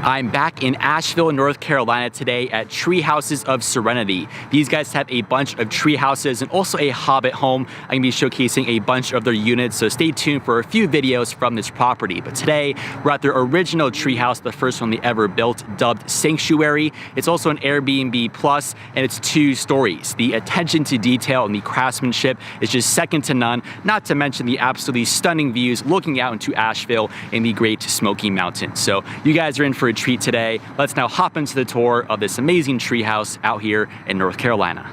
I'm back in Asheville, North Carolina today at Treehouses of Serenity. These guys have a bunch of tree houses and also a Hobbit home. I'm going to be showcasing a bunch of their units, so stay tuned for a few videos from this property. But today, we're at their original treehouse, the first one they ever built, dubbed Sanctuary. It's also an Airbnb Plus, and it's 2 stories. The attention to detail and the craftsmanship is just second to none, not to mention the absolutely stunning views looking out into Asheville and the Great Smoky Mountains. So you guys are in for a treat today. Let's now hop into the tour of this amazing treehouse out here in North Carolina.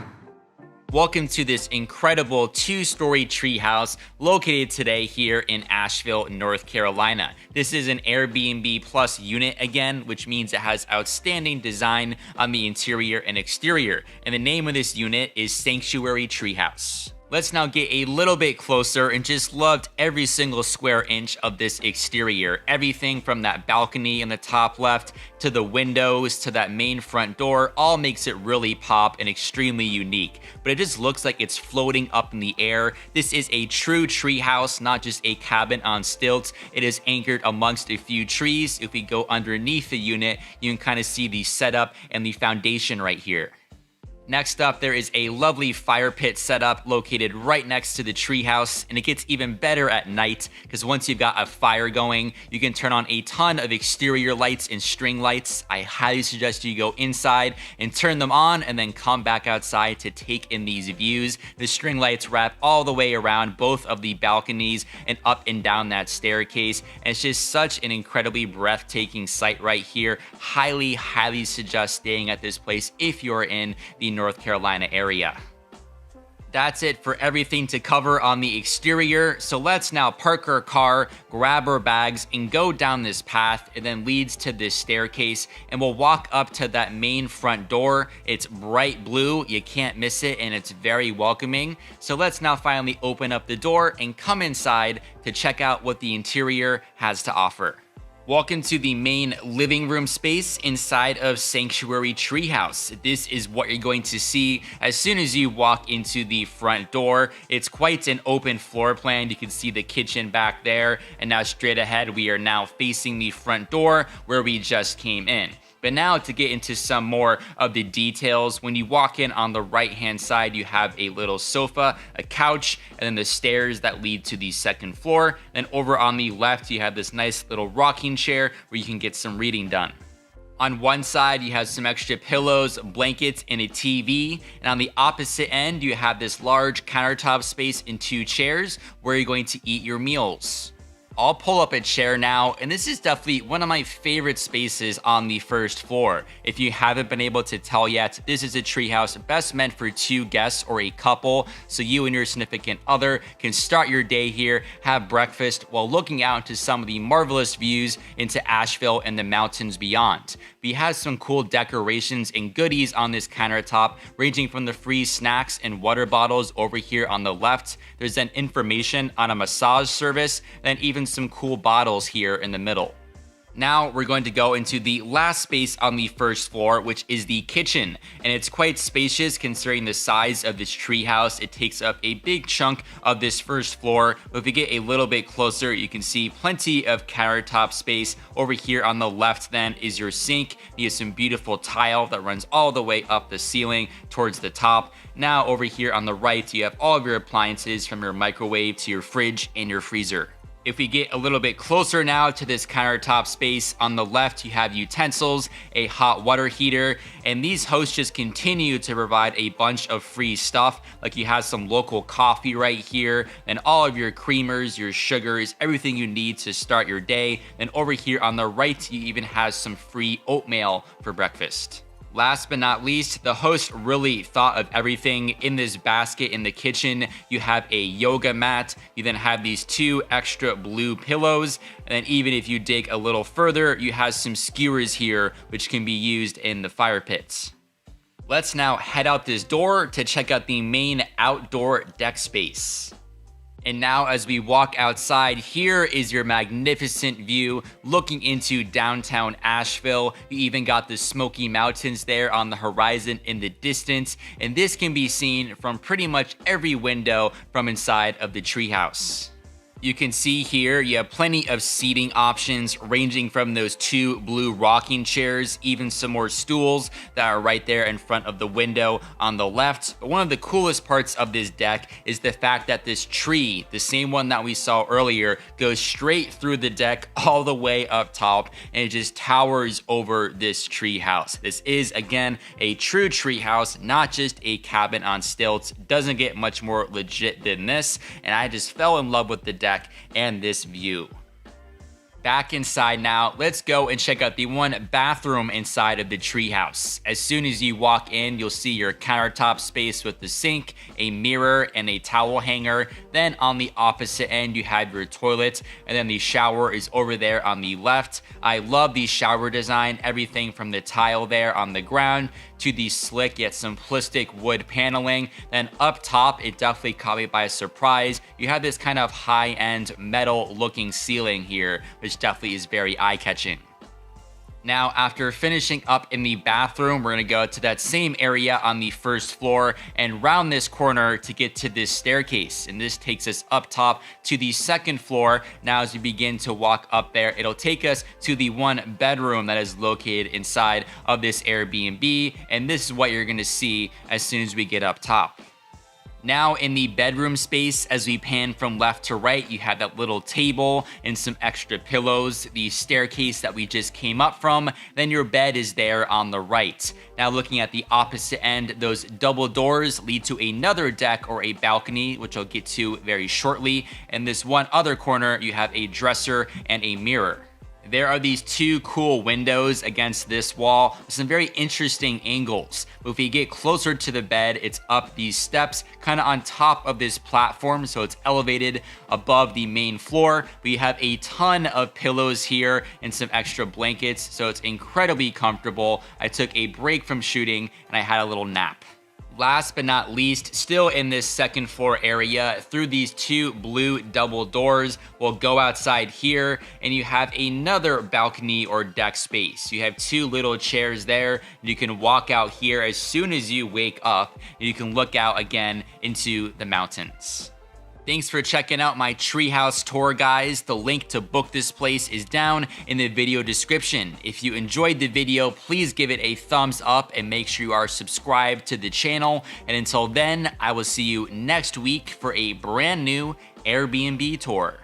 Welcome to this incredible 2-story treehouse located today here in Asheville, North Carolina. This is an Airbnb Plus unit again, which means it has outstanding design on the interior and exterior. And the name of this unit is Sanctuary Treehouse. Let's now get a little bit closer and just loved every single square inch of this exterior. Everything from that balcony in the top left to the windows to that main front door all makes it really pop and extremely unique. But it just looks like it's floating up in the air. This is a true tree house, not just a cabin on stilts. It is anchored amongst a few trees. If we go underneath the unit, you can kind of see the setup and the foundation right here. Next up, there is a lovely fire pit setup located right next to the treehouse, and it gets even better at night because once you've got a fire going, you can turn on a ton of exterior lights and string lights. I highly suggest you go inside and turn them on and then come back outside to take in these views. The string lights wrap all the way around both of the balconies and up and down that staircase, and it's just such an incredibly breathtaking sight right here. Highly suggest staying at this place if you're in the North Carolina area. That's it for everything to cover on the exterior, so let's now park our car, grab our bags, and go down this path. It then leads to this staircase, and we'll walk up to that main front door. It's bright blue, you can't miss it, and it's very welcoming. So let's now finally open up the door and come inside to check out what the interior has to offer. Welcome to the main living room space inside of Sanctuary Treehouse. This is what you're going to see as soon as you walk into the front door. It's quite an open floor plan. You can see the kitchen back there, and now straight ahead, we are now facing the front door where we just came in. But now to get into some more of the details, when you walk in on the right-hand side, you have a little sofa, a couch, and then the stairs that lead to the second floor. Then over on the left, you have this nice little rocking chair where you can get some reading done. On one side, you have some extra pillows, blankets, and a TV. And on the opposite end, you have this large countertop space and 2 chairs where you're going to eat your meals. I'll pull up a chair now, and this is definitely one of my favorite spaces on the first floor. If you haven't been able to tell yet, this is a treehouse best meant for 2 guests or a couple, so you and your significant other can start your day here, have breakfast, while looking out into some of the marvelous views into Asheville and the mountains beyond. We have some cool decorations and goodies on this countertop, ranging from the free snacks and water bottles over here on the left. There's then information on a massage service, and even some cool bottles here in the middle. Now we're going to go into the last space on the first floor, which is the kitchen, and it's quite spacious considering the size of this treehouse. It takes up a big chunk of this first floor, but if we get a little bit closer, you can see plenty of countertop space. Over here on the left then is your sink. You have some beautiful tile that runs all the way up the ceiling towards the top. Now over here on the right, you have all of your appliances from your microwave to your fridge and your freezer. If we get a little bit closer now to this countertop space, on the left you have utensils, a hot water heater, and these hosts just continue to provide a bunch of free stuff, like you have some local coffee right here, and all of your creamers, your sugars, everything you need to start your day. And over here on the right, you even have some free oatmeal for breakfast. Last but not least, the host really thought of everything. In this basket in the kitchen, you have a yoga mat. You then have these 2 extra blue pillows. And then even if you dig a little further, you have some skewers here, which can be used in the fire pits. Let's now head out this door to check out the main outdoor deck space. And now as we walk outside, here is your magnificent view looking into downtown Asheville. You even got the Smoky Mountains there on the horizon in the distance. And this can be seen from pretty much every window from inside of the treehouse. You can see here you have plenty of seating options ranging from those 2 blue rocking chairs, even some more stools that are right there in front of the window on the left. But one of the coolest parts of this deck is the fact that this tree, the same one that we saw earlier, goes straight through the deck all the way up top, and it just towers over this tree house. This is, again, a true tree house, not just a cabin on stilts. Doesn't get much more legit than this, and I just fell in love with the deck and this view. Back inside now, let's go and check out the one bathroom inside of the treehouse. As soon as you walk in, you'll see your countertop space with the sink, a mirror, and a towel hanger. Then on the opposite end, you have your toilet, and then the shower is over there on the left. I love the shower design, everything from the tile there on the ground to the slick yet simplistic wood paneling. Then up top, it definitely caught me by surprise. You have this kind of high-end metal looking ceiling here, which definitely is very eye-catching. Now, after finishing up in the bathroom, we're gonna go to that same area on the first floor and round this corner to get to this staircase. And this takes us up top to the second floor. Now, as we begin to walk up there, it'll take us to the one bedroom that is located inside of this Airbnb. And this is what you're gonna see as soon as we get up top. Now in the bedroom space, as we pan from left to right, you have that little table and some extra pillows, the staircase that we just came up from, then your bed is there on the right. Now looking at the opposite end, those double doors lead to another deck or a balcony, which I'll get to very shortly. In this one other corner, you have a dresser and a mirror. There are these 2 cool windows against this wall with some very interesting angles. But if we get closer to the bed, it's up these steps, kind of on top of this platform, so it's elevated above the main floor. We have a ton of pillows here and some extra blankets, so it's incredibly comfortable. I took a break from shooting and I had a little nap. Last but not least, still in this second floor area, through these 2 blue double doors, we'll go outside here and you have another balcony or deck space. You have 2 little chairs there. You can walk out here as soon as you wake up and you can look out again into the mountains. Thanks for checking out my treehouse tour, guys. The link to book this place is down in the video description. If you enjoyed the video, please give it a thumbs up and make sure you are subscribed to the channel. And until then, I will see you next week for a brand new Airbnb tour.